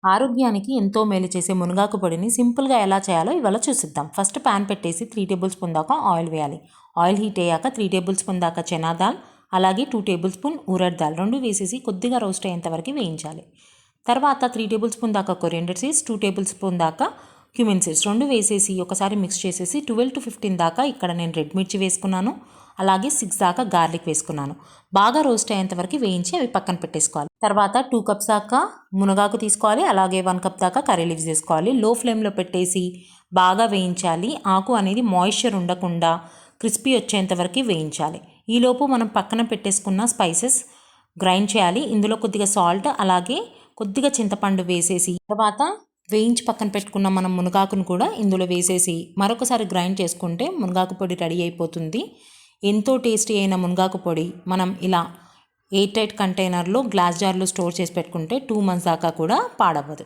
ఆరోగ్యానికి ఎంతో మేలు చేసే మునగాకు పొడిని సింపుల్గా ఎలా చేయాలో ఇవాళ చూసిద్దాం. ఫస్ట్ ప్యాన్ పెట్టేసి 3 టేబుల్ స్పూన్ దాకా ఆయిల్ వేయాలి. ఆయిల్ హీట్ అయ్యాక 3 టేబుల్ స్పూన్ దాకా చనా దాల్, అలాగే 2 టేబుల్ స్పూన్ ఉరడ్ దాల్ రెండు వేసేసి కొద్దిగా రోస్ట్ అయ్యేంత వరకు వేయించాలి. తర్వాత 3 టేబుల్ స్పూన్ దాకా కొరియండర్ సీడ్స్, 2 టేబుల్ స్పూన్ దాకా క్యూమిన్ సీడ్స్ రెండు వేసేసి ఒకసారి మిక్స్ చేసేసి 12 to 15 దాకా ఇక్కడ నేను రెడ్ మిర్చి వేసుకున్నాను. అలాగే 6 దాకా గార్లిక్ వేసుకున్నాను. బాగా రోస్ట్ అయ్యేంత వరకు వేయించి అవి పక్కన పెట్టేసుకోవాలి. తర్వాత 2 కప్స్ దాకా మునగాకు తీసుకోవాలి. అలాగే 1 కప్ దాకా కర్రీ లీవ్స్ వేసుకోవాలి. లో ఫ్లేమ్లో పెట్టేసి బాగా వేయించాలి. ఆకు అనేది మాయిశ్చర్ ఉండకుండా క్రిస్పీ వచ్చేంత వరకు వేయించాలి. ఈలోపు మనం పక్కన పెట్టేసుకున్న స్పైసెస్ గ్రైండ్ చేయాలి. ఇందులో కొద్దిగా సాల్ట్ అలాగే కొద్దిగా చింతపండు వేసేసి తర్వాత వేయించి పక్కన పెట్టుకున్న మనం మునగాకును కూడా ఇందులో వేసేసి మరొకసారి గ్రైండ్ చేసుకుంటే మునగాకు పొడి రెడీ అయిపోతుంది. ఎంతో టేస్టీ అయిన మునగాకు పొడి మనం ఇలా ఎయిర్ టైట్ కంటైనర్లో గ్లాస్ జార్లో స్టోర్ చేసి పెట్టుకుంటే 2 months దాకా కూడా పాడవ్వదు.